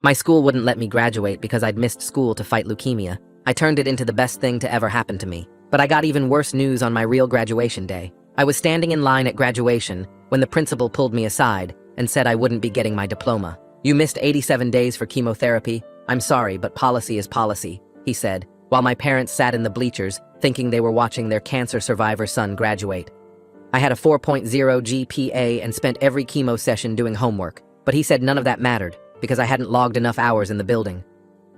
My school wouldn't let me graduate because I'd missed school to fight leukemia. I turned it into the best thing to ever happen to me. But I got even worse news on my real graduation day. I was standing in line at graduation when the principal pulled me aside and said I wouldn't be getting my diploma. "You missed 87 days for chemotherapy. I'm sorry, but policy is policy," he said, while my parents sat in the bleachers thinking they were watching their cancer survivor son graduate. I had a 4.0 GPA and spent every chemo session doing homework, but he said none of that mattered because I hadn't logged enough hours in the building.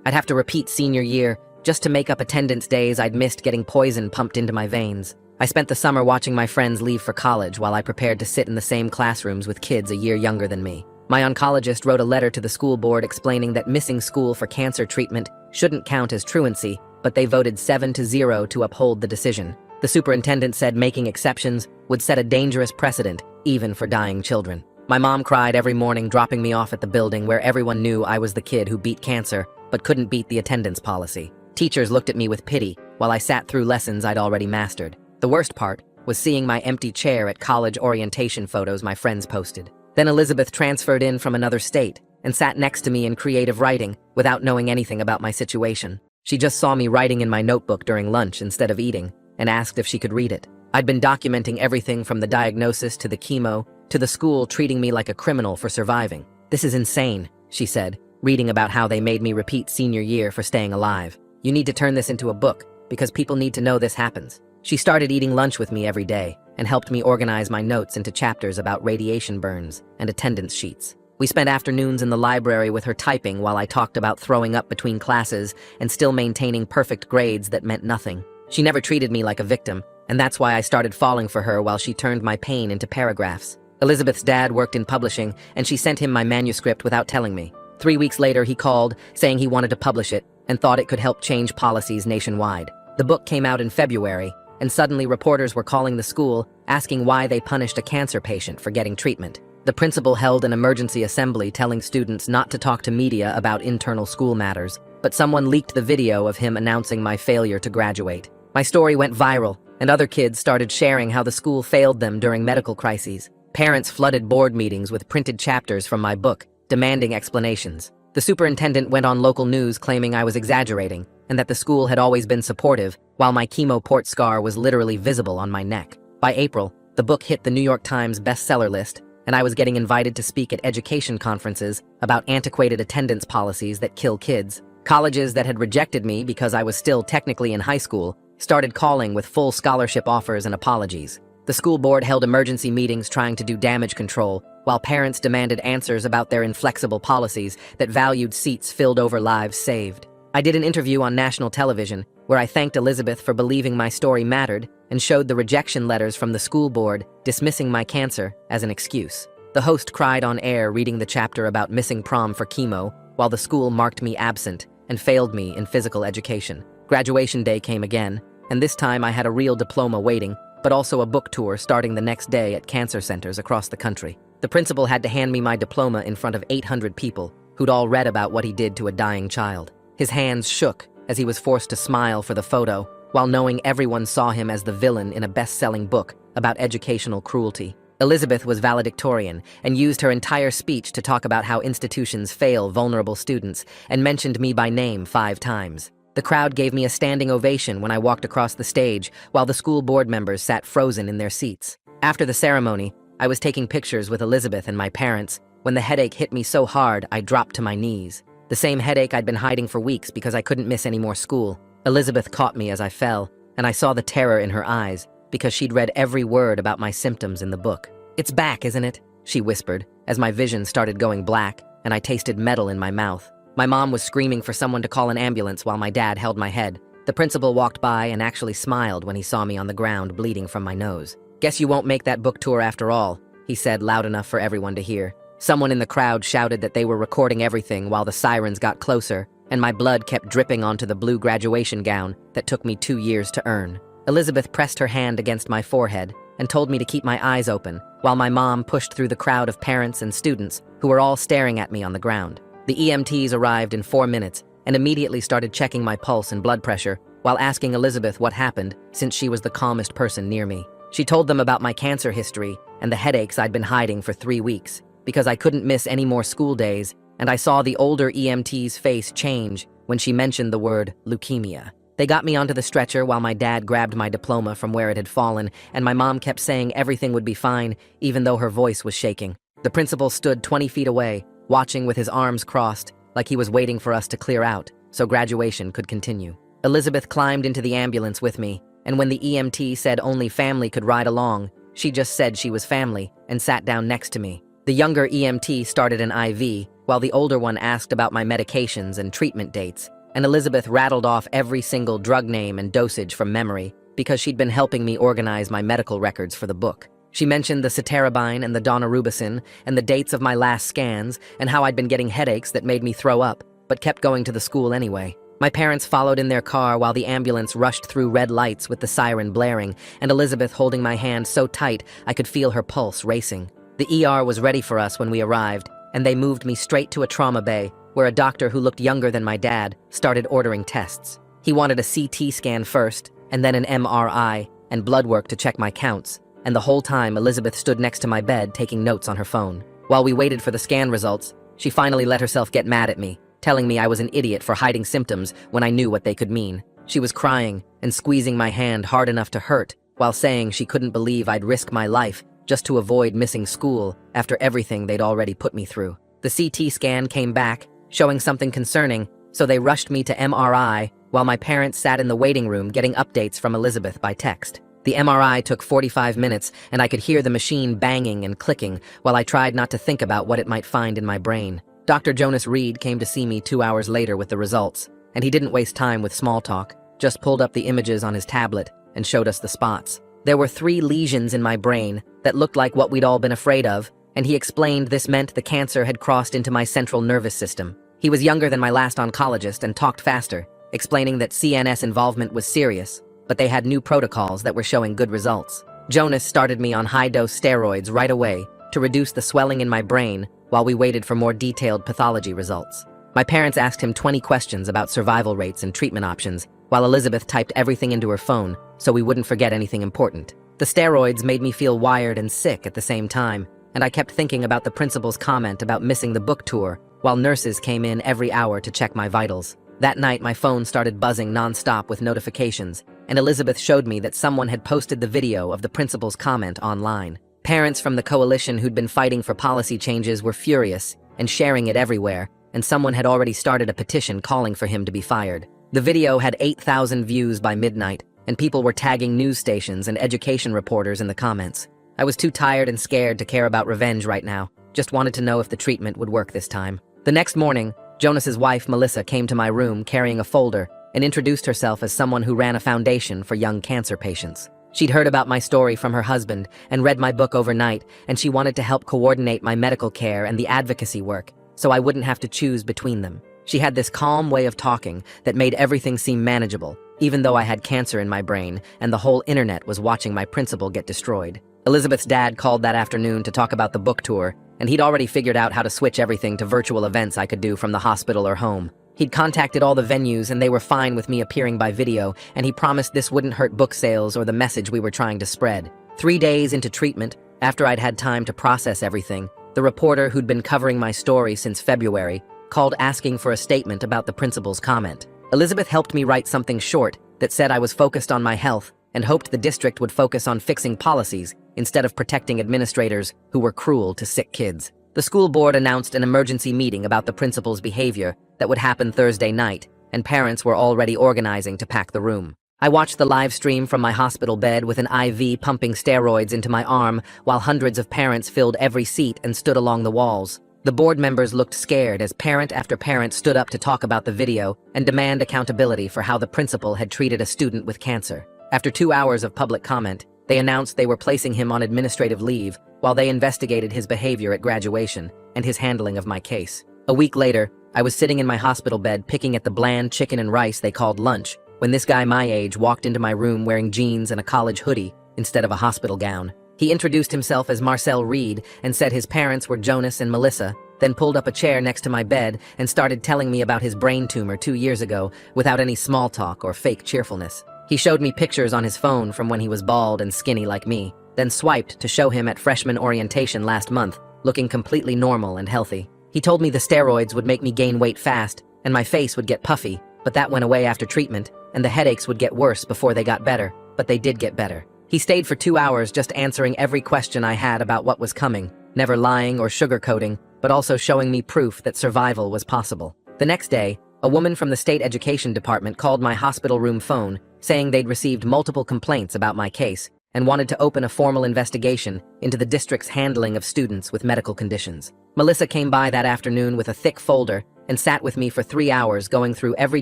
I'd have to repeat senior year just to make up attendance days I'd missed getting poison pumped into my veins. I spent the summer watching my friends leave for college while I prepared to sit in the same classrooms with kids a year younger than me. My oncologist wrote a letter to the school board explaining that missing school for cancer treatment shouldn't count as truancy, but they voted 7-0 to uphold the decision. The superintendent said making exceptions would set a dangerous precedent, even for dying children. My mom cried every morning dropping me off at the building where everyone knew I was the kid who beat cancer, but couldn't beat the attendance policy. Teachers looked at me with pity while I sat through lessons I'd already mastered. The worst part was seeing my empty chair at college orientation photos my friends posted. Then Elizabeth transferred in from another state and sat next to me in creative writing without knowing anything about my situation. She just saw me writing in my notebook during lunch instead of eating and asked if she could read it. I'd been documenting everything from the diagnosis to the chemo to the school treating me like a criminal for surviving. "This is insane," she said, reading about how they made me repeat senior year for staying alive. "You need to turn this into a book because people need to know this happens." She started eating lunch with me every day and helped me organize my notes into chapters about radiation burns and attendance sheets. We spent afternoons in the library with her typing while I talked about throwing up between classes and still maintaining perfect grades that meant nothing. She never treated me like a victim, and that's why I started falling for her while she turned my pain into paragraphs. Elizabeth's dad worked in publishing, and she sent him my manuscript without telling me. 3 weeks later, he called, saying he wanted to publish it and thought it could help change policies nationwide. The book came out in February, and suddenly reporters were calling the school, asking why they punished a cancer patient for getting treatment. The principal held an emergency assembly telling students not to talk to media about internal school matters, but someone leaked the video of him announcing my failure to graduate. My story went viral, and other kids started sharing how the school failed them during medical crises. Parents flooded board meetings with printed chapters from my book, demanding explanations. The superintendent went on local news claiming I was exaggerating and that the school had always been supportive, while my chemo port scar was literally visible on my neck. By April, the book hit the New York Times bestseller list, and I was getting invited to speak at education conferences about antiquated attendance policies that kill kids. Colleges that had rejected me because I was still technically in high school started calling with full scholarship offers and apologies. The school board held emergency meetings trying to do damage control, while parents demanded answers about their inflexible policies that valued seats filled over lives saved. I did an interview on national television where I thanked Elizabeth for believing my story mattered and showed the rejection letters from the school board dismissing my cancer as an excuse. The host cried on air reading the chapter about missing prom for chemo, while the school marked me absent and failed me in physical education. Graduation day came again, and this time I had a real diploma waiting, but also a book tour starting the next day at cancer centers across the country. The principal had to hand me my diploma in front of 800 people who'd all read about what he did to a dying child. His hands shook as he was forced to smile for the photo, while knowing everyone saw him as the villain in a best-selling book about educational cruelty. Elizabeth was valedictorian and used her entire speech to talk about how institutions fail vulnerable students and mentioned me by name 5 times. The crowd gave me a standing ovation when I walked across the stage, while the school board members sat frozen in their seats. After the ceremony, I was taking pictures with Elizabeth and my parents when the headache hit me so hard I dropped to my knees. The same headache I'd been hiding for weeks because I couldn't miss any more school. Elizabeth caught me as I fell, and I saw the terror in her eyes because she'd read every word about my symptoms in the book. "It's back, isn't it?" she whispered as my vision started going black and I tasted metal in my mouth. My mom was screaming for someone to call an ambulance while my dad held my head. The principal walked by and actually smiled when he saw me on the ground bleeding from my nose. "Guess you won't make that book tour after all," he said loud enough for everyone to hear. Someone in the crowd shouted that they were recording everything while the sirens got closer, and my blood kept dripping onto the blue graduation gown that took me 2 years to earn. Elizabeth pressed her hand against my forehead and told me to keep my eyes open, while my mom pushed through the crowd of parents and students who were all staring at me on the ground. The EMTs arrived in 4 minutes and immediately started checking my pulse and blood pressure while asking Elizabeth what happened, since she was the calmest person near me. She told them about my cancer history and the headaches I'd been hiding for 3 weeks because I couldn't miss any more school days and I saw the older EMT's face change when she mentioned the word leukemia. They got me onto the stretcher while my dad grabbed my diploma from where it had fallen, and my mom kept saying everything would be fine, even though her voice was shaking. The principal stood 20 feet away, watching with his arms crossed, like he was waiting for us to clear out, so graduation could continue. Elizabeth climbed into the ambulance with me, and when the EMT said only family could ride along, she just said she was family and sat down next to me. The younger EMT started an IV, while the older one asked about my medications and treatment dates, and Elizabeth rattled off every single drug name and dosage from memory because she'd been helping me organize my medical records for the book. She mentioned the ceterabine and the daunorubicin and the dates of my last scans and how I'd been getting headaches that made me throw up, but kept going to the school anyway. My parents followed in their car while the ambulance rushed through red lights with the siren blaring, and Elizabeth holding my hand so tight I could feel her pulse racing. The ER was ready for us when we arrived, and they moved me straight to a trauma bay, where a doctor who looked younger than my dad started ordering tests. He wanted a CT scan first, and then an MRI, and blood work to check my counts, and the whole time Elizabeth stood next to my bed taking notes on her phone. While we waited for the scan results, she finally let herself get mad at me, telling me I was an idiot for hiding symptoms when I knew what they could mean. She was crying and squeezing my hand hard enough to hurt, while saying she couldn't believe I'd risk my life just to avoid missing school after everything they'd already put me through. The CT scan came back, showing something concerning, so they rushed me to MRI while my parents sat in the waiting room getting updates from Elizabeth by text. The MRI took 45 minutes, and I could hear the machine banging and clicking while I tried not to think about what it might find in my brain. Dr. Jonas Reed came to see me 2 hours later with the results, and he didn't waste time with small talk, just pulled up the images on his tablet and showed us the spots. There were 3 lesions in my brain that looked like what we'd all been afraid of, and he explained this meant the cancer had crossed into my central nervous system. He was younger than my last oncologist and talked faster, explaining that CNS involvement was serious, but they had new protocols that were showing good results. Jonas started me on high-dose steroids right away to reduce the swelling in my brain while we waited for more detailed pathology results. My parents asked him 20 questions about survival rates and treatment options, while Elizabeth typed everything into her phone so we wouldn't forget anything important. The steroids made me feel wired and sick at the same time, and I kept thinking about the principal's comment about missing the book tour, while nurses came in every hour to check my vitals. That night, my phone started buzzing nonstop with notifications, and Elizabeth showed me that someone had posted the video of the principal's comment online. Parents from the coalition who'd been fighting for policy changes were furious and sharing it everywhere, and someone had already started a petition calling for him to be fired. The video had 8,000 views by midnight, and people were tagging news stations and education reporters in the comments. I was too tired and scared to care about revenge right now, just wanted to know if the treatment would work this time. The next morning, Jonas's wife, Melissa, came to my room carrying a folder and introduced herself as someone who ran a foundation for young cancer patients. She'd heard about my story from her husband and read my book overnight, and she wanted to help coordinate my medical care and the advocacy work so I wouldn't have to choose between them. She had this calm way of talking that made everything seem manageable, even though I had cancer in my brain and the whole internet was watching my principal get destroyed. Elizabeth's dad called that afternoon to talk about the book tour, and he'd already figured out how to switch everything to virtual events I could do from the hospital or home. He'd contacted all the venues and they were fine with me appearing by video, and he promised this wouldn't hurt book sales or the message we were trying to spread. 3 days into treatment, after I'd had time to process everything, the reporter who'd been covering my story since February called asking for a statement about the principal's comment. Elizabeth helped me write something short that said I was focused on my health and hoped the district would focus on fixing policies instead of protecting administrators who were cruel to sick kids. The school board announced an emergency meeting about the principal's behavior that would happen Thursday night, and parents were already organizing to pack the room. I watched the live stream from my hospital bed with an IV pumping steroids into my arm while hundreds of parents filled every seat and stood along the walls. The board members looked scared as parent after parent stood up to talk about the video and demand accountability for how the principal had treated a student with cancer. After 2 hours of public comment, they announced they were placing him on administrative leave while they investigated his behavior at graduation and his handling of my case. A week later, I was sitting in my hospital bed picking at the bland chicken and rice they called lunch when this guy my age walked into my room wearing jeans and a college hoodie instead of a hospital gown. He introduced himself as Marcel Reed and said his parents were Jonas and Melissa, then pulled up a chair next to my bed and started telling me about his brain tumor 2 years ago without any small talk or fake cheerfulness. He showed me pictures on his phone from when he was bald and skinny like me, then swiped to show him at freshman orientation last month, looking completely normal and healthy. He told me the steroids would make me gain weight fast, and my face would get puffy, but that went away after treatment, and the headaches would get worse before they got better, but they did get better. He stayed for 2 hours just answering every question I had about what was coming, never lying or sugarcoating, but also showing me proof that survival was possible. The next day, a woman from the state education department called my hospital room phone, saying they'd received multiple complaints about my case and wanted to open a formal investigation into the district's handling of students with medical conditions. Melissa came by that afternoon with a thick folder and sat with me for 3 hours going through every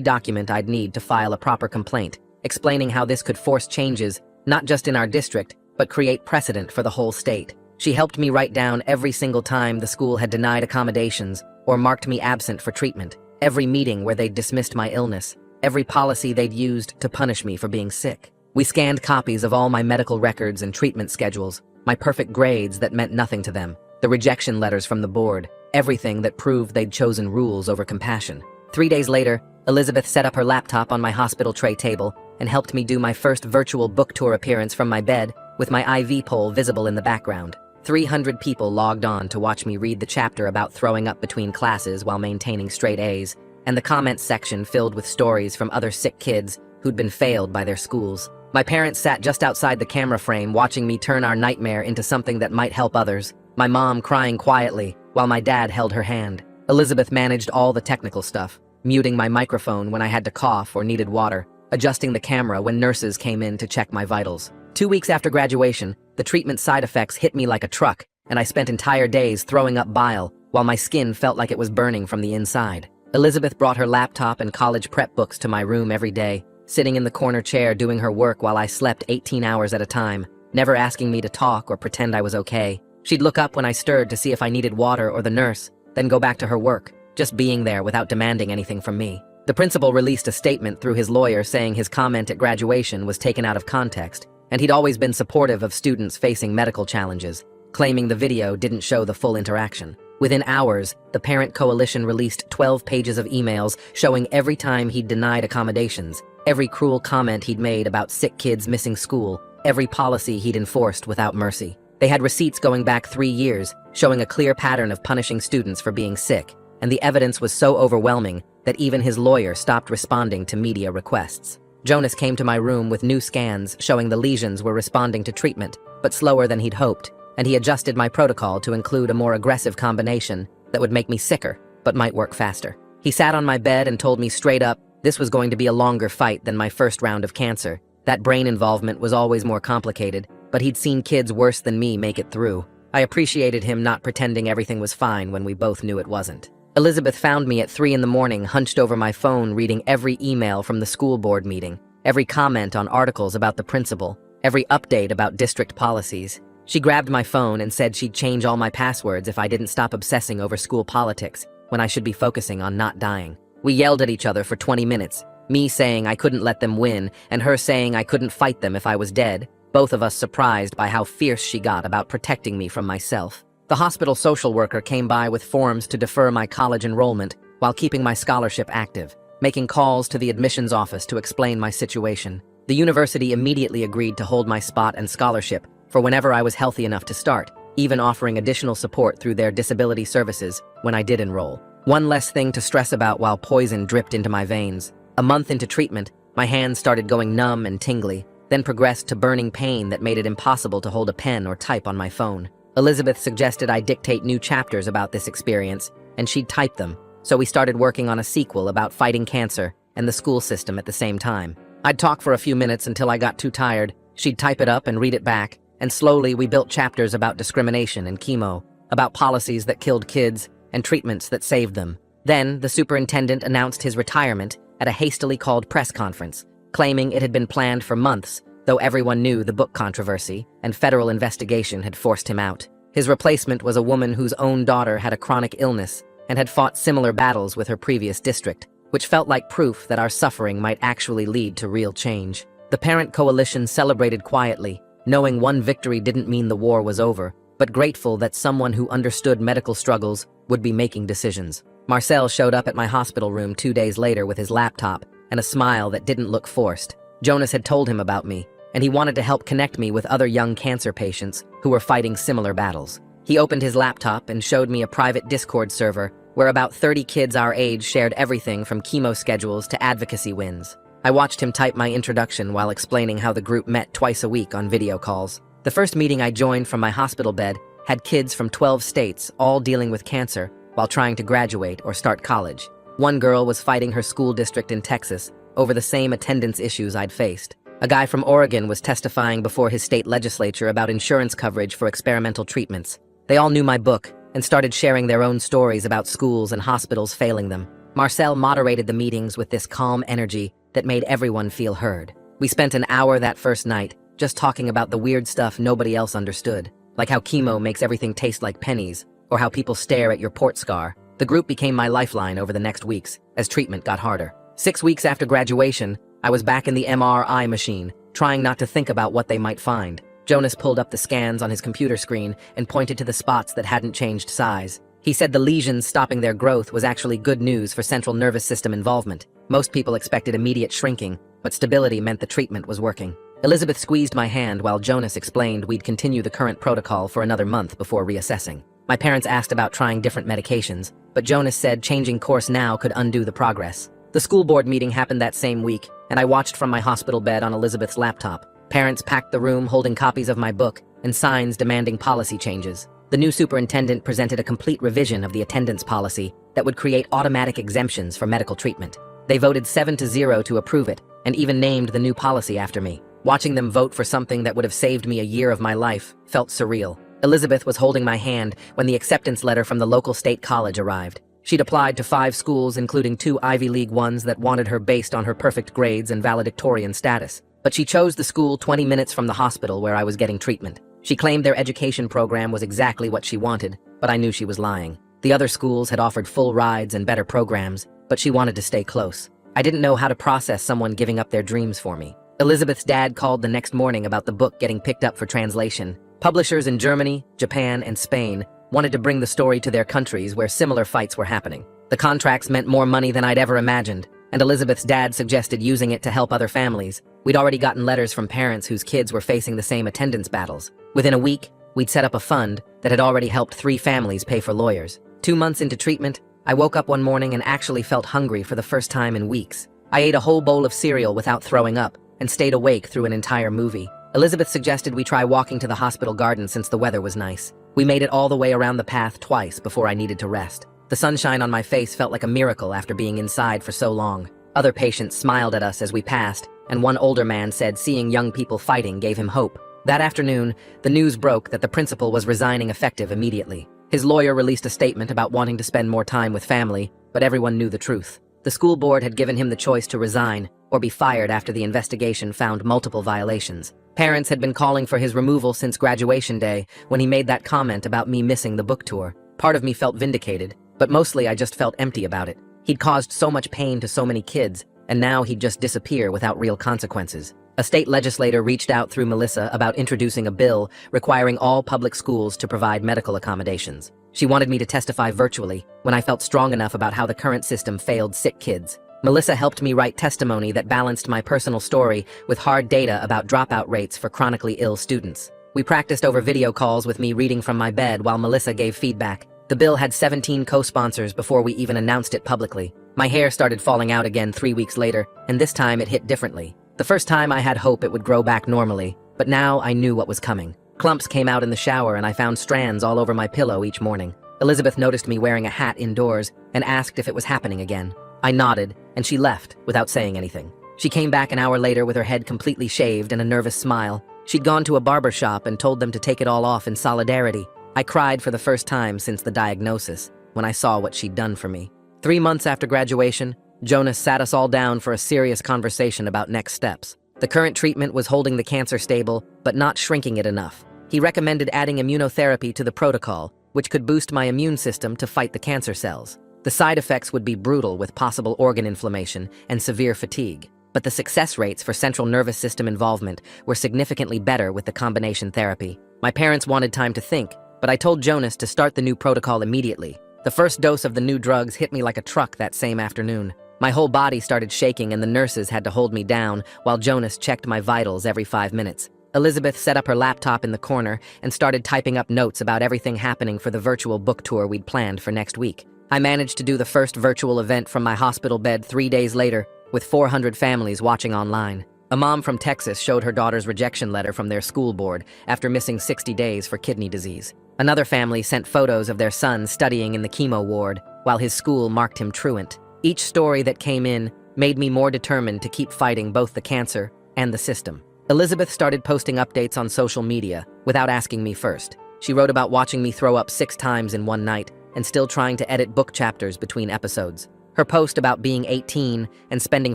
document I'd need to file a proper complaint, explaining how this could force changes not just in our district, but create precedent for the whole state. She helped me write down every single time the school had denied accommodations or marked me absent for treatment, every meeting where they'd dismissed my illness, every policy they'd used to punish me for being sick. We scanned copies of all my medical records and treatment schedules, my perfect grades that meant nothing to them, the rejection letters from the board, everything that proved they'd chosen rules over compassion. 3 days later, Elizabeth set up her laptop on my hospital tray table and helped me do my first virtual book tour appearance from my bed with my IV pole visible in the background. 300 people logged on to watch me read the chapter about throwing up between classes while maintaining straight A's, and the comments section filled with stories from other sick kids who'd been failed by their schools. My parents sat just outside the camera frame watching me turn our nightmare into something that might help others, my mom crying quietly while my dad held her hand. Elizabeth managed all the technical stuff, muting my microphone when I had to cough or needed water, adjusting the camera when nurses came in to check my vitals. 2 weeks after graduation, the treatment side effects hit me like a truck, and I spent entire days throwing up bile while my skin felt like it was burning from the inside. Elizabeth brought her laptop and college prep books to my room every day, sitting in the corner chair doing her work while I slept 18 hours at a time, never asking me to talk or pretend I was okay. She'd look up when I stirred to see if I needed water or the nurse, then go back to her work, just being there without demanding anything from me. The principal released a statement through his lawyer saying his comment at graduation was taken out of context, and he'd always been supportive of students facing medical challenges, claiming the video didn't show the full interaction. Within hours, the parent coalition released 12 pages of emails showing every time he'd denied accommodations, every cruel comment he'd made about sick kids missing school, every policy he'd enforced without mercy. They had receipts going back 3 years, showing a clear pattern of punishing students for being sick, and the evidence was so overwhelming that even his lawyer stopped responding to media requests. Jonas came to my room with new scans showing the lesions were responding to treatment, but slower than he'd hoped, and he adjusted my protocol to include a more aggressive combination that would make me sicker, but might work faster. He sat on my bed and told me straight up this was going to be a longer fight than my first round of cancer. That brain involvement was always more complicated, but he'd seen kids worse than me make it through. I appreciated him not pretending everything was fine when we both knew it wasn't. Elizabeth found me at 3 in the morning, hunched over my phone, reading every email from the school board meeting, every comment on articles about the principal, every update about district policies. She grabbed my phone and said she'd change all my passwords if I didn't stop obsessing over school politics when I should be focusing on not dying. We yelled at each other for 20 minutes, me saying I couldn't let them win and her saying I couldn't fight them if I was dead, both of us surprised by how fierce she got about protecting me from myself. The hospital social worker came by with forms to defer my college enrollment while keeping my scholarship active, making calls to the admissions office to explain my situation. The university immediately agreed to hold my spot and scholarship for whenever I was healthy enough to start, even offering additional support through their disability services when I did enroll. One less thing to stress about while poison dripped into my veins. A month into treatment, my hands started going numb and tingly, then progressed to burning pain that made it impossible to hold a pen or type on my phone. Elizabeth suggested I dictate new chapters about this experience, and she'd type them, so we started working on a sequel about fighting cancer and the school system at the same time. I'd talk for a few minutes until I got too tired, she'd type it up and read it back, and slowly we built chapters about discrimination and chemo, about policies that killed kids and treatments that saved them. Then, the superintendent announced his retirement at a hastily called press conference, claiming it had been planned for months, though everyone knew the book controversy and federal investigation had forced him out. His replacement was a woman whose own daughter had a chronic illness and had fought similar battles with her previous district, which felt like proof that our suffering might actually lead to real change. The parent coalition celebrated quietly, knowing one victory didn't mean the war was over, but grateful that someone who understood medical struggles would be making decisions. Marcel showed up at my hospital room 2 days later with his laptop and a smile that didn't look forced. Jonas had told him about me, and he wanted to help connect me with other young cancer patients who were fighting similar battles. He opened his laptop and showed me a private Discord server where about 30 kids our age shared everything from chemo schedules to advocacy wins. I watched him type my introduction while explaining how the group met twice a week on video calls. The first meeting I joined from my hospital bed had kids from 12 states all dealing with cancer while trying to graduate or start college. One girl was fighting her school district in Texas over the same attendance issues I'd faced. A guy from Oregon was testifying before his state legislature about insurance coverage for experimental treatments. They all knew my book and started sharing their own stories about schools and hospitals failing them. Marcel moderated the meetings with this calm energy that made everyone feel heard. We spent an hour that first night just talking about the weird stuff nobody else understood, like how chemo makes everything taste like pennies, or how people stare at your port scar. The group became my lifeline over the next weeks as treatment got harder. 6 weeks after graduation, I was back in the MRI machine, trying not to think about what they might find. Jonas pulled up the scans on his computer screen and pointed to the spots that hadn't changed size. He said the lesions stopping their growth was actually good news for central nervous system involvement. Most people expected immediate shrinking, but stability meant the treatment was working. Elizabeth squeezed my hand while Jonas explained we'd continue the current protocol for another month before reassessing. My parents asked about trying different medications, but Jonas said changing course now could undo the progress. The school board meeting happened that same week, and I watched from my hospital bed on Elizabeth's laptop. Parents packed the room holding copies of my book and signs demanding policy changes. The new superintendent presented a complete revision of the attendance policy that would create automatic exemptions for medical treatment. They voted 7-0 to approve it, and even named the new policy after me. Watching them vote for something that would have saved me a year of my life felt surreal. Elizabeth was holding my hand when the acceptance letter from the local state college arrived. She'd applied to 5 schools, including 2 Ivy League ones that wanted her based on her perfect grades and valedictorian status. But she chose the school 20 minutes from the hospital where I was getting treatment. She claimed their education program was exactly what she wanted, but I knew she was lying. The other schools had offered full rides and better programs, but she wanted to stay close. I didn't know how to process someone giving up their dreams for me. Elizabeth's dad called the next morning about the book getting picked up for translation. Publishers in Germany, Japan, and Spain wanted to bring the story to their countries where similar fights were happening. The contracts meant more money than I'd ever imagined, and Elizabeth's dad suggested using it to help other families. We'd already gotten letters from parents whose kids were facing the same attendance battles. Within a week, we'd set up a fund that had already helped 3 families pay for lawyers. 2 months into treatment, I woke up one morning and actually felt hungry for the first time in weeks. I ate a whole bowl of cereal without throwing up and stayed awake through an entire movie. Elizabeth suggested we try walking to the hospital garden since the weather was nice. We made it all the way around the path twice before I needed to rest. The sunshine on my face felt like a miracle after being inside for so long. Other patients smiled at us as we passed, and one older man said seeing young people fighting gave him hope. That afternoon, the news broke that the principal was resigning effective immediately. His lawyer released a statement about wanting to spend more time with family, but everyone knew the truth. The school board had given him the choice to resign or be fired after the investigation found multiple violations. Parents had been calling for his removal since graduation day when he made that comment about me missing the book tour. Part of me felt vindicated, but mostly I just felt empty about it. He'd caused so much pain to so many kids, and now he'd just disappear without real consequences. A state legislator reached out through Melissa about introducing a bill requiring all public schools to provide medical accommodations. She wanted me to testify virtually when I felt strong enough about how the current system failed sick kids. Melissa helped me write testimony that balanced my personal story with hard data about dropout rates for chronically ill students. We practiced over video calls with me reading from my bed while Melissa gave feedback. The bill had 17 co-sponsors before we even announced it publicly. My hair started falling out again 3 weeks later, and this time it hit differently. The first time I had hope it would grow back normally, but now I knew what was coming. Clumps came out in the shower and I found strands all over my pillow each morning. Elizabeth noticed me wearing a hat indoors and asked if it was happening again. I nodded, and she left without saying anything. She came back an hour later with her head completely shaved and a nervous smile. She'd gone to a barber shop and told them to take it all off in solidarity. I cried for the first time since the diagnosis when I saw what she'd done for me. 3 months after graduation, Jonas sat us all down for a serious conversation about next steps. The current treatment was holding the cancer stable, but not shrinking it enough. He recommended adding immunotherapy to the protocol, which could boost my immune system to fight the cancer cells. The side effects would be brutal with possible organ inflammation and severe fatigue, but the success rates for central nervous system involvement were significantly better with the combination therapy. My parents wanted time to think, but I told Jonas to start the new protocol immediately. The first dose of the new drugs hit me like a truck that same afternoon. My whole body started shaking and the nurses had to hold me down while Jonas checked my vitals every 5 minutes. Elizabeth set up her laptop in the corner and started typing up notes about everything happening for the virtual book tour we'd planned for next week. I managed to do the first virtual event from my hospital bed 3 days later, with 400 families watching online. A mom from Texas showed her daughter's rejection letter from their school board after missing 60 days for kidney disease. Another family sent photos of their son studying in the chemo ward, while his school marked him truant. Each story that came in made me more determined to keep fighting both the cancer and the system. Elizabeth started posting updates on social media without asking me first. She wrote about watching me throw up 6 times in one night and still trying to edit book chapters between episodes. Her post about being 18 and spending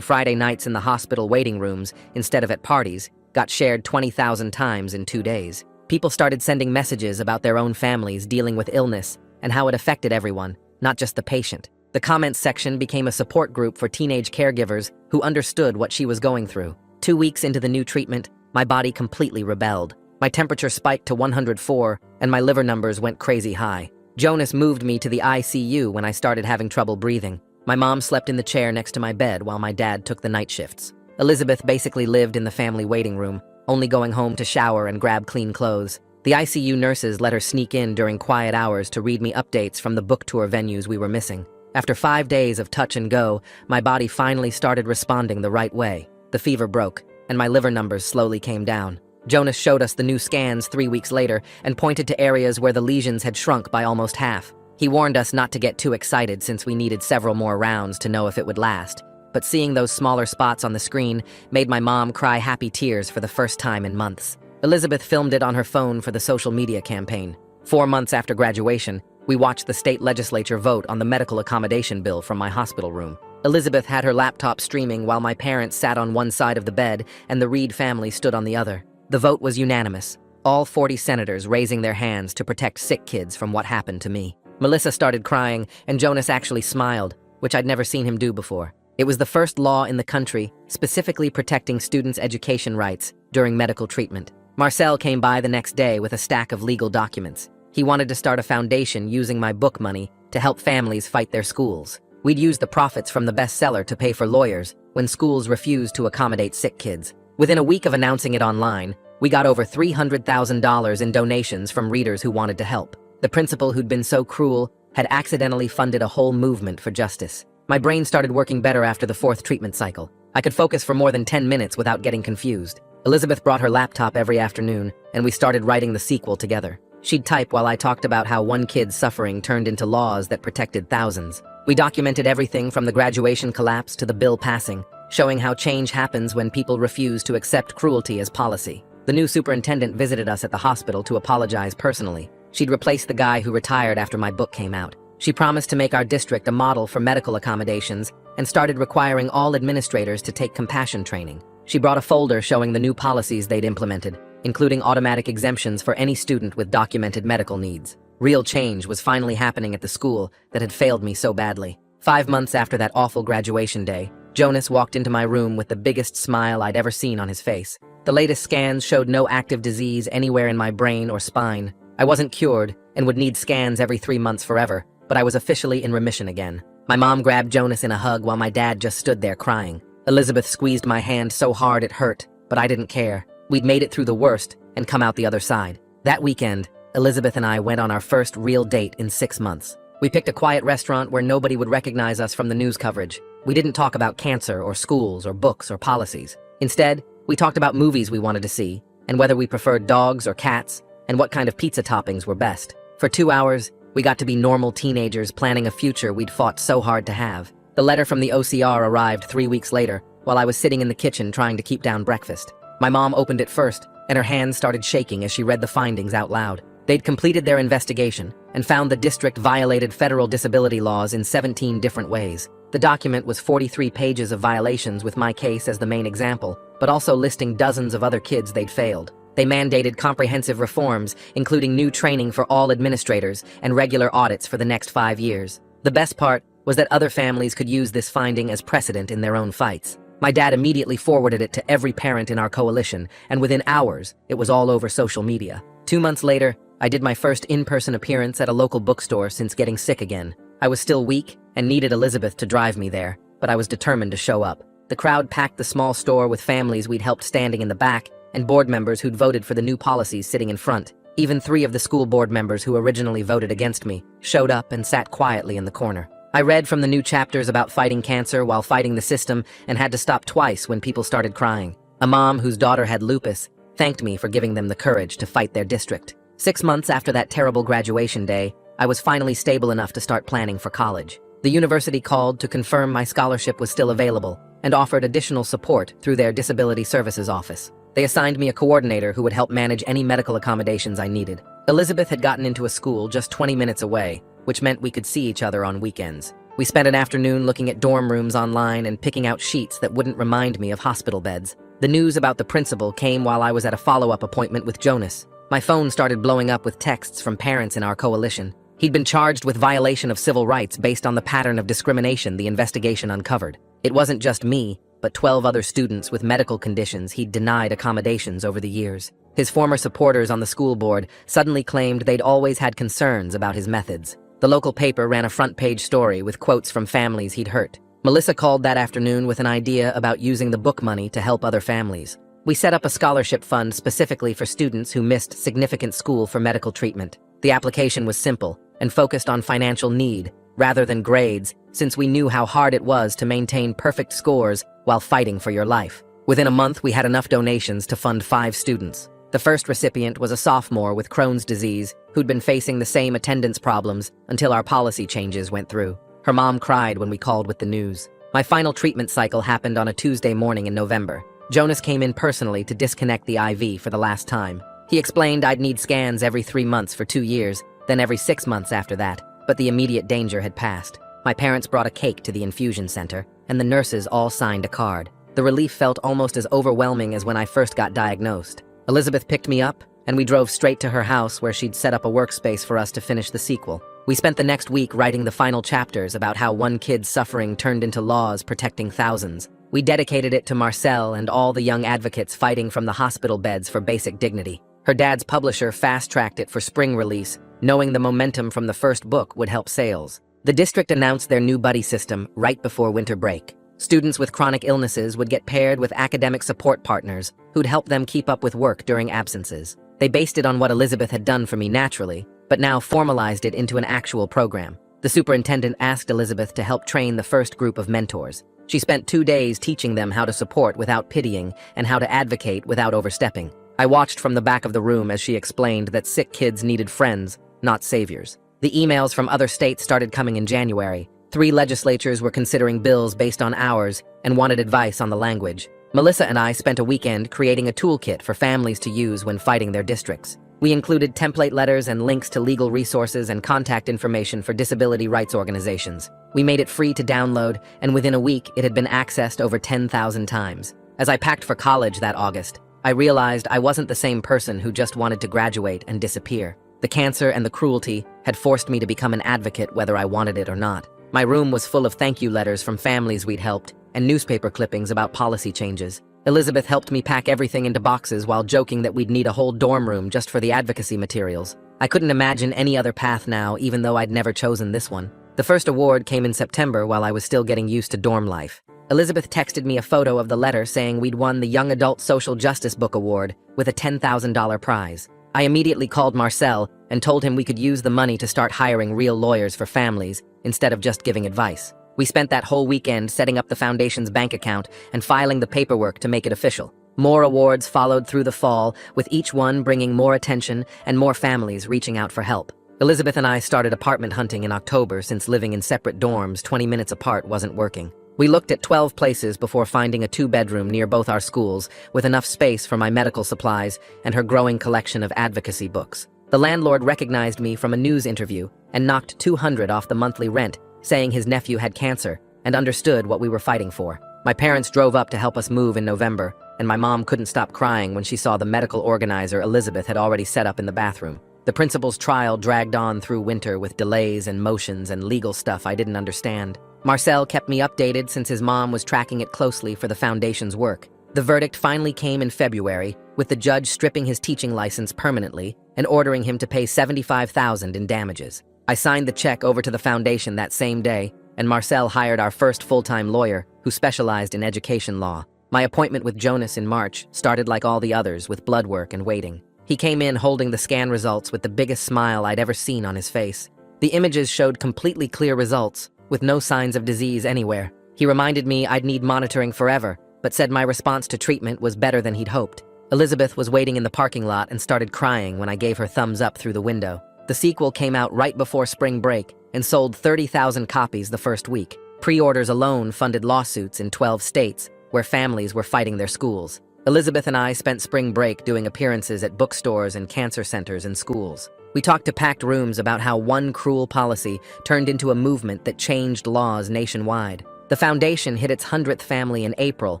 Friday nights in the hospital waiting rooms instead of at parties got shared 20,000 times in 2 days. People started sending messages about their own families dealing with illness and how it affected everyone, not just the patient. The comments section became a support group for teenage caregivers who understood what she was going through. 2 weeks into the new treatment, my body completely rebelled. My temperature spiked to 104, and my liver numbers went crazy high. Jonas moved me to the ICU when I started having trouble breathing. My mom slept in the chair next to my bed while my dad took the night shifts. Elizabeth basically lived in the family waiting room, only going home to shower and grab clean clothes. The ICU nurses let her sneak in during quiet hours to read me updates from the book tour venues we were missing. After 5 days of touch and go, my body finally started responding the right way. The fever broke, and my liver numbers slowly came down. Jonas showed us the new scans 3 weeks later and pointed to areas where the lesions had shrunk by almost half. He warned us not to get too excited since we needed several more rounds to know if it would last. But seeing those smaller spots on the screen made my mom cry happy tears for the first time in months. Elizabeth filmed it on her phone for the social media campaign. 4 months after graduation, we watched the state legislature vote on the medical accommodation bill from my hospital room. Elizabeth had her laptop streaming while my parents sat on one side of the bed and the Reed family stood on the other. The vote was unanimous, all 40 senators raising their hands to protect sick kids from what happened to me. Melissa started crying, and Jonas actually smiled, which I'd never seen him do before. It was the first law in the country specifically protecting students' education rights during medical treatment. Marcel came by the next day with a stack of legal documents. He wanted to start a foundation using my book money to help families fight their schools. We'd use the profits from the bestseller to pay for lawyers when schools refused to accommodate sick kids. Within a week of announcing it online, we got over $300,000 in donations from readers who wanted to help. The principal who'd been so cruel had accidentally funded a whole movement for justice. My brain started working better after the 4th treatment cycle. I could focus for more than 10 minutes without getting confused. Elizabeth brought her laptop every afternoon, and we started writing the sequel together. She'd type while I talked about how one kid's suffering turned into laws that protected thousands. We documented everything from the graduation collapse to the bill passing, showing how change happens when people refuse to accept cruelty as policy. The new superintendent visited us at the hospital to apologize personally. She'd replaced the guy who retired after my book came out. She promised to make our district a model for medical accommodations and started requiring all administrators to take compassion training. She brought a folder showing the new policies they'd implemented, including automatic exemptions for any student with documented medical needs. Real change was finally happening at the school that had failed me so badly. 5 months after that awful graduation day, Jonas walked into my room with the biggest smile I'd ever seen on his face. The latest scans showed no active disease anywhere in my brain or spine. I wasn't cured and would need scans every 3 months forever, but I was officially in remission again. My mom grabbed Jonas in a hug while my dad just stood there crying. Elizabeth squeezed my hand so hard it hurt, but I didn't care. We'd made it through the worst and come out the other side. That weekend, Elizabeth and I went on our first real date in 6 months. We picked a quiet restaurant where nobody would recognize us from the news coverage. We didn't talk about cancer or schools or books or policies. Instead, we talked about movies we wanted to see and whether we preferred dogs or cats and what kind of pizza toppings were best. For 2 hours, we got to be normal teenagers planning a future we'd fought so hard to have. The letter from the OCR arrived 3 weeks later while I was sitting in the kitchen trying to keep down breakfast. My mom opened it first, and her hands started shaking as she read the findings out loud. They'd completed their investigation and found the district violated federal disability laws in 17 different ways. The document was 43 pages of violations with my case as the main example, but also listing dozens of other kids they'd failed. They mandated comprehensive reforms, including new training for all administrators and regular audits for the next 5 years. The best part was that other families could use this finding as precedent in their own fights. My dad immediately forwarded it to every parent in our coalition, and within hours, it was all over social media. 2 months later, I did my first in-person appearance at a local bookstore since getting sick again. I was still weak and needed Elizabeth to drive me there, but I was determined to show up. The crowd packed the small store with families we'd helped standing in the back and board members who'd voted for the new policies sitting in front. Even 3 of the school board members who originally voted against me showed up and sat quietly in the corner. I read from the new chapters about fighting cancer while fighting the system and had to stop twice when people started crying. A mom whose daughter had lupus thanked me for giving them the courage to fight their district. 6 months after that terrible graduation day, I was finally stable enough to start planning for college. The university called to confirm my scholarship was still available and offered additional support through their Disability Services office. They assigned me a coordinator who would help manage any medical accommodations I needed. Elizabeth had gotten into a school just 20 minutes away, which meant we could see each other on weekends. We spent an afternoon looking at dorm rooms online and picking out sheets that wouldn't remind me of hospital beds. The news about the principal came while I was at a follow-up appointment with Jonas. My phone started blowing up with texts from parents in our coalition. He'd been charged with violation of civil rights based on the pattern of discrimination the investigation uncovered. It wasn't just me, but 12 other students with medical conditions he'd denied accommodations over the years. His former supporters on the school board suddenly claimed they'd always had concerns about his methods. The local paper ran a front-page story with quotes from families he'd hurt. Melissa called that afternoon with an idea about using the book money to help other families. We set up a scholarship fund specifically for students who missed significant school for medical treatment. The application was simple and focused on financial need rather than grades, since we knew how hard it was to maintain perfect scores while fighting for your life. Within a month, we had enough donations to fund 5 students. The first recipient was a sophomore with Crohn's disease who'd been facing the same attendance problems until our policy changes went through. Her mom cried when we called with the news. My final treatment cycle happened on a Tuesday morning in November. Jonas came in personally to disconnect the IV for the last time. He explained I'd need scans every 3 months for 2 years, then every 6 months after that, but the immediate danger had passed. My parents brought a cake to the infusion center, and the nurses all signed a card. The relief felt almost as overwhelming as when I first got diagnosed. Elizabeth picked me up, and we drove straight to her house where she'd set up a workspace for us to finish the sequel. We spent the next week writing the final chapters about how one kid's suffering turned into laws protecting thousands. We dedicated it to Marcel and all the young advocates fighting from the hospital beds for basic dignity. Her dad's publisher fast-tracked it for spring release, knowing the momentum from the first book would help sales. The district announced their new buddy system right before winter break. Students with chronic illnesses would get paired with academic support partners who'd help them keep up with work during absences. They based it on what Elizabeth had done for me naturally, but now formalized it into an actual program. The superintendent asked Elizabeth to help train the first group of mentors. She spent 2 days teaching them how to support without pitying and how to advocate without overstepping. I watched from the back of the room as she explained that sick kids needed friends, not saviors. The emails from other states started coming in January. 3 legislatures were considering bills based on ours and wanted advice on the language. Melissa and I spent a weekend creating a toolkit for families to use when fighting their districts. We included template letters and links to legal resources and contact information for disability rights organizations. We made it free to download, and within a week, it had been accessed over 10,000 times. As I packed for college that August, I realized I wasn't the same person who just wanted to graduate and disappear. The cancer and the cruelty had forced me to become an advocate whether I wanted it or not. My room was full of thank you letters from families we'd helped and newspaper clippings about policy changes. Elizabeth helped me pack everything into boxes while joking that we'd need a whole dorm room just for the advocacy materials. I couldn't imagine any other path now, even though I'd never chosen this one. The first award came in September while I was still getting used to dorm life. Elizabeth texted me a photo of the letter saying we'd won the Young Adult Social Justice Book Award with a $10,000 prize. I immediately called Marcel and told him we could use the money to start hiring real lawyers for families instead of just giving advice. We spent that whole weekend setting up the foundation's bank account and filing the paperwork to make it official. More awards followed through the fall, with each one bringing more attention and more families reaching out for help. Elizabeth and I started apartment hunting in October since living in separate dorms 20 minutes apart wasn't working. We looked at 12 places before finding a 2-bedroom near both our schools, with enough space for my medical supplies and her growing collection of advocacy books. The landlord recognized me from a news interview and knocked $200 off the monthly rent, saying his nephew had cancer and understood what we were fighting for. My parents drove up to help us move in November, and my mom couldn't stop crying when she saw the medical organizer Elizabeth had already set up in the bathroom. The principal's trial dragged on through winter with delays and motions and legal stuff I didn't understand. Marcel kept me updated since his mom was tracking it closely for the foundation's work. The verdict finally came in February, with the judge stripping his teaching license permanently and ordering him to pay $75,000 in damages. I signed the check over to the foundation that same day, and Marcel hired our first full-time lawyer who specialized in education law. My appointment with Jonas in March started like all the others with blood work and waiting. He came in holding the scan results with the biggest smile I'd ever seen on his face. The images showed completely clear results, with no signs of disease anywhere. He reminded me I'd need monitoring forever, but said my response to treatment was better than he'd hoped. Elizabeth was waiting in the parking lot and started crying when I gave her thumbs up through the window. The sequel came out right before spring break and sold 30,000 copies the first week. Pre-orders alone funded lawsuits in 12 states where families were fighting their schools. Elizabeth and I spent spring break doing appearances at bookstores and cancer centers and schools. We talked to packed rooms about how one cruel policy turned into a movement that changed laws nationwide. The foundation hit its 100th family in April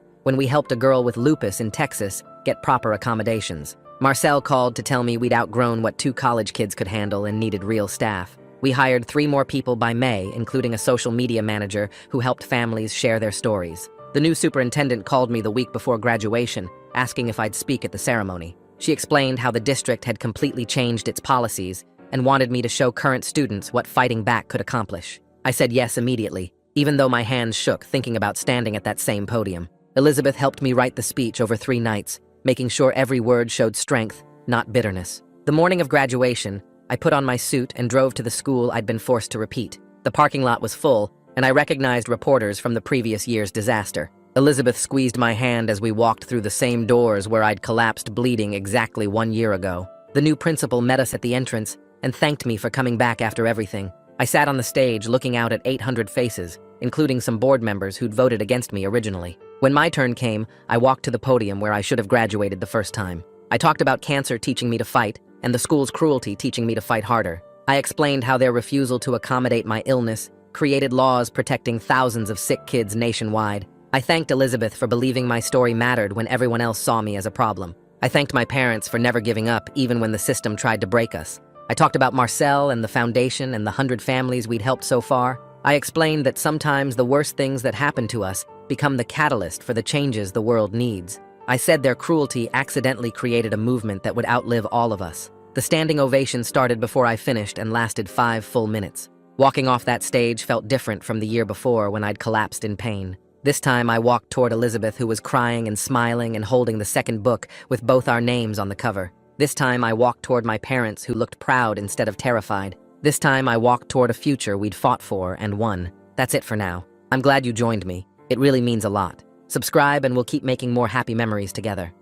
when we helped a girl with lupus in Texas get proper accommodations. Marcel called to tell me we'd outgrown what 2 college kids could handle and needed real staff. We hired 3 more people by May, including a social media manager who helped families share their stories. The new superintendent called me the week before graduation, asking if I'd speak at the ceremony. She explained how the district had completely changed its policies and wanted me to show current students what fighting back could accomplish. I said yes immediately, even though my hands shook thinking about standing at that same podium. Elizabeth helped me write the speech over 3 nights, making sure every word showed strength, not bitterness. The morning of graduation, I put on my suit and drove to the school I'd been forced to repeat. The parking lot was full, and I recognized reporters from the previous year's disaster. Elizabeth squeezed my hand as we walked through the same doors where I'd collapsed bleeding exactly 1 year ago. The new principal met us at the entrance and thanked me for coming back after everything. I sat on the stage looking out at 800 faces, including some board members who'd voted against me originally. When my turn came, I walked to the podium where I should have graduated the first time. I talked about cancer teaching me to fight and the school's cruelty teaching me to fight harder. I explained how their refusal to accommodate my illness created laws protecting thousands of sick kids nationwide. I thanked Elizabeth for believing my story mattered when everyone else saw me as a problem. I thanked my parents for never giving up even when the system tried to break us. I talked about Marcel and the foundation and the 100 families we'd helped so far. I explained that sometimes the worst things that happen to us become the catalyst for the changes the world needs. I said their cruelty accidentally created a movement that would outlive all of us. The standing ovation started before I finished and lasted 5 full minutes. Walking off that stage felt different from the year before when I'd collapsed in pain. This time I walked toward Elizabeth, who was crying and smiling and holding the second book with both our names on the cover. This time I walked toward my parents, who looked proud instead of terrified. This time I walked toward a future we'd fought for and won. That's it for now. I'm glad you joined me. It really means a lot. Subscribe and we'll keep making more happy memories together.